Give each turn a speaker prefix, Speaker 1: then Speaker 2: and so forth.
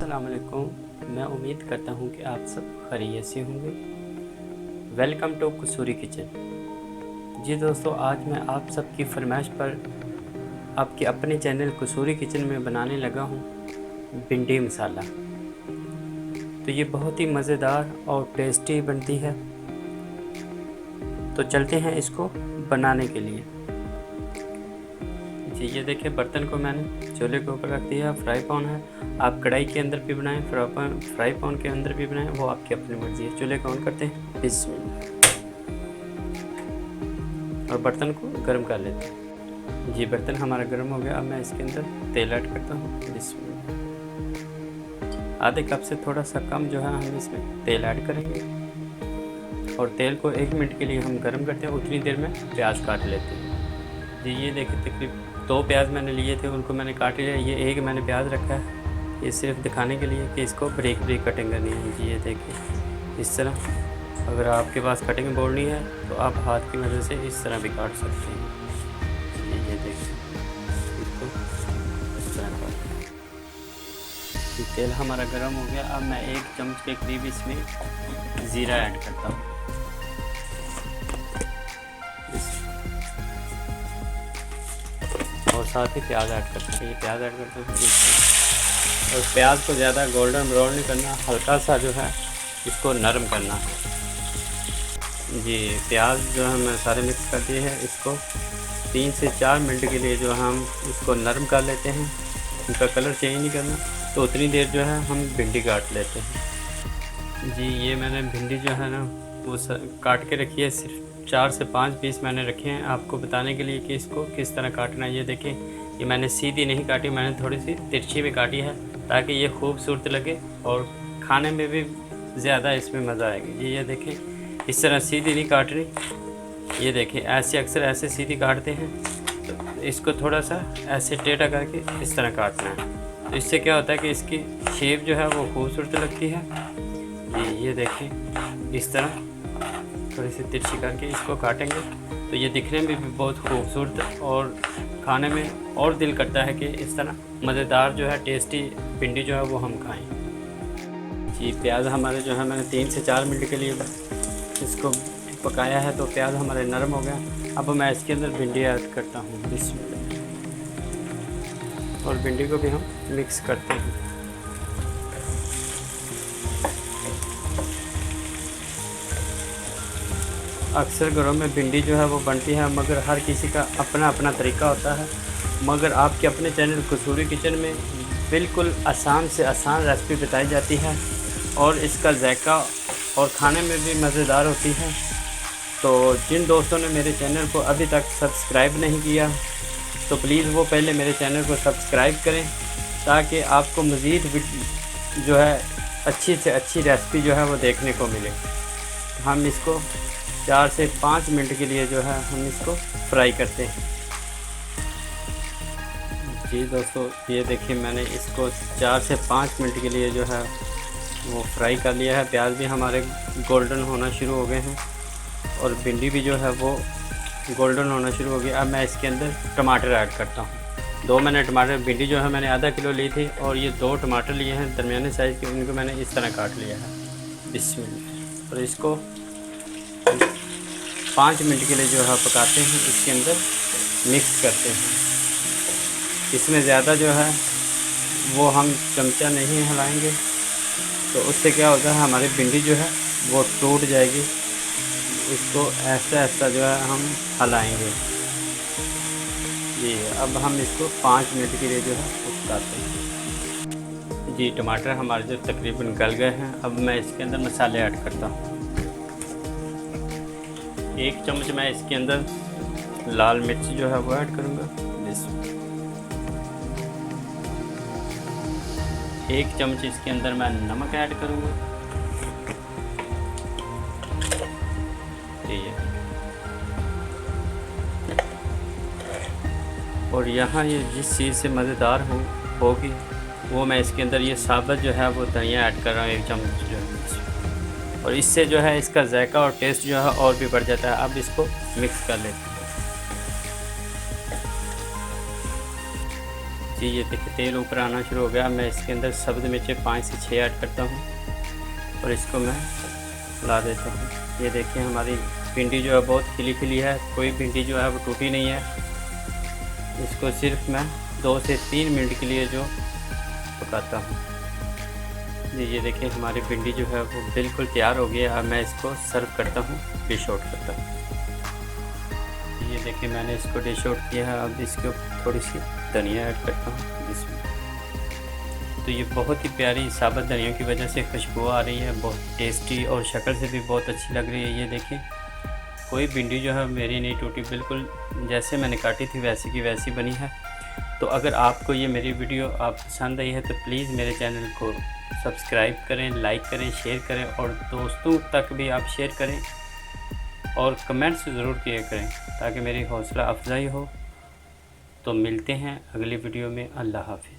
Speaker 1: अस्सलाम वालेकुम। मैं उम्मीद करता हूँ कि आप सब खैरियत से होंगे। Welcome to Kasuri kitchen. जी दोस्तों, आज मैं आप सबकी फरमाइश पर आपके अपने चैनल कसूरी किचन में बनाने लगा हूँ भिंडी मसाला। तो ये बहुत ही मज़ेदार और टेस्टी बनती है। तो चलते हैं इसको बनाने के लिए। जी ये देखिए, बर्तन को मैंने चूल्हे के ऊपर रख दिया। फ्राई पैन है, आप कढ़ाई के अंदर भी बनाएं, फ्राई पैन के अंदर भी बनाएं, वो आपकी अपनी मर्ज़ी है। चूल्हे को ऑन करते हैं, बिस्मिल्लाह, और बर्तन को गर्म कर लेते हैं। जी बर्तन हमारा गर्म हो गया। अब मैं इसके अंदर तेल ऐड करता हूँ, बिस्मिल्लाह। आधे कप से थोड़ा सा कम जो है हम इसमें तेल ऐड करेंगे, और तेल को 1 मिनट के लिए हम गर्म करते हैं। उतनी देर में प्याज काट लेते हैं। जी ये देखिए, तकरीबन 2 प्याज मैंने लिए थे, उनको मैंने काट लिया। ये एक मैंने प्याज रखा है, ये सिर्फ दिखाने के लिए कि इसको ब्रेक कटिंग करनी है। जी ये देखिए, इस तरह। अगर आपके पास कटिंग बोर्ड नहीं है तो आप हाथ की मदद से इस तरह भी काट सकते हैं। ये देखिए, इसको इस तरह काट। तेल हमारा गर्म हो गया। अब मैं 1 चम्मच के करीब इसमें ज़ीरा ऐड करता हूँ। और साथ ही प्याज ऐड करते हैं। ये प्याज ऐड करते हैं, और प्याज को ज़्यादा गोल्डन ब्राउन नहीं करना, हल्का सा जो है इसको नरम करना है। जी प्याज जो है मैं सारे मिक्स कर दिए हैं। इसको 3 से 4 मिनट के लिए जो हम इसको नरम कर लेते हैं। इनका कलर चेंज नहीं करना, तो उतनी देर जो है हम भिंडी काट लेते हैं। जी ये मैंने भिंडी जो है ना वो काट के रखी है। सिर्फ 4 से 5 पीस मैंने रखे हैं आपको बताने के लिए कि इसको किस तरह काटना है। ये देखिए, ये मैंने सीधी नहीं काटी, मैंने थोड़ी सी तिरछी में काटी है, ताकि ये खूबसूरत लगे और खाने में भी ज़्यादा इसमें मज़ा आएगा। जी ये देखिए, इस तरह सीधी नहीं काट रही। ये देखिए, ऐसे अक्सर ऐसे सीधी काटते हैं, तो इसको थोड़ा सा ऐसे टेढ़ा करके इस तरह काटना है। तो इससे क्या होता है कि इसकी शेप जो है वो खूबसूरत लगती है। ये देखिए, इस तरह थोड़ी सी तिरछी करके इसको काटेंगे, तो ये दिखने में भी बहुत खूबसूरत और खाने में और दिल करता है कि इस तरह मज़ेदार जो है टेस्टी भिंडी जो है वो हम खाएं। जी प्याज हमारे जो है मैंने 3 से 4 मिनट के लिए इसको पकाया है, तो प्याज हमारे नरम हो गया। अब मैं इसके अंदर भिंडी ऐड करता हूँ, बिस्मिल्लाह, और भिंडी को भी हम मिक्स करते हैं। अक्सर घरों में भिंडी जो है वो बनती है, मगर हर किसी का अपना अपना तरीका होता है। मगर आपके अपने चैनल कसूरी किचन में बिल्कुल आसान से आसान रेसिपी बताई जाती है, और इसका जायका और खाने में भी मज़ेदार होती है। तो जिन दोस्तों ने मेरे चैनल को अभी तक सब्सक्राइब नहीं किया, तो प्लीज़ वो पहले मेरे चैनल को सब्सक्राइब करें, ताकि आपको मज़ीद जो है अच्छी से अच्छी रेसिपी जो है वो देखने को मिले। हम इसको 4 से 5 मिनट के लिए जो है हम इसको फ्राई करते हैं। जी दोस्तों, ये देखिए, मैंने इसको 4 से 5 मिनट के लिए जो है वो फ्राई कर लिया है। प्याज भी हमारे गोल्डन होना शुरू हो गए हैं, और भिंडी भी जो है वो गोल्डन होना शुरू हो गई। अब मैं इसके अंदर टमाटर ऐड करता हूँ। 2 मैंने टमाटर, भिंडी जो है मैंने आधा किलो ली थी, और ये 2 टमाटर लिए हैं दरमियाने साइज़ के, उनको मैंने इस तरह काट लिया है, बिस्मिल्लाह। और इसको 5 मिनट के लिए जो है पकाते हैं, इसके अंदर मिक्स करते हैं। इसमें ज़्यादा जो है वो हम चमचा नहीं हिलाएंगे, तो उससे क्या होता है हमारी भिंडी जो है वो टूट जाएगी। इसको ऐसा ऐसा जो है हम हिलाएंगे। जी अब हम इसको 5 मिनट के लिए जो है पकाते हैं। जी टमाटर हमारे जो तकरीबन गल गए हैं। अब मैं इसके अंदर मसाले ऐड करता हूँ। 1 चम्मच मैं इसके अंदर लाल मिर्च जो है वो ऐड करूँगा, 1 चम्मच इसके अंदर मैं नमक ऐड करूँगा। ठीक है, और यहाँ ये जिस चीज़ से मज़ेदार होगी वो मैं इसके अंदर ये साबुत जो है वो धनिया ऐड कर रहा हूँ, 1 चम्मच जो है, और इससे जो है इसका जायका और टेस्ट जो है और भी बढ़ जाता है। अब इसको मिक्स कर लेते हैं। जी ये देखिए तेल ऊपर आना शुरू हो गया। मैं इसके अंदर सब्ज़ मिर्चें 5 से 6 ऐड करता हूँ और इसको मैं ला देता हूँ। ये देखिए हमारी भिंडी जो है बहुत खिली खिली है, कोई भिंडी जो है वो टूटी नहीं है। इसको सिर्फ मैं 2 से 3 मिनट के लिए जो पकाता हूँ। जी ये देखिए हमारी भिंडी जो है वो बिल्कुल तैयार हो गई है। अब मैं इसको सर्व करता हूँ, डिश आउट करता हूँ। ये देखिए मैंने इसको डिश आउट किया है। अब इसके ऊपर थोड़ी सी धनिया ऐड करता हूँ इसमें। तो ये बहुत ही प्यारी साबुत धनिया की वजह से खुशबू आ रही है, बहुत टेस्टी और शक्ल से भी बहुत अच्छी लग रही है। ये देखिए कोई भिंडी जो है मेरी नहीं टूटी, बिल्कुल जैसे मैंने काटी थी वैसी की वैसी बनी है। तो अगर आपको ये मेरी वीडियो आप पसंद आई है तो प्लीज़ मेरे चैनल को सब्सक्राइब करें, लाइक करें, शेयर करें और दोस्तों तक भी आप शेयर करें और कमेंट्स ज़रूर किया करें ताकि मेरी हौसला अफजाई हो। तो मिलते हैं अगली वीडियो में। अल्लाह हाफ़िज़।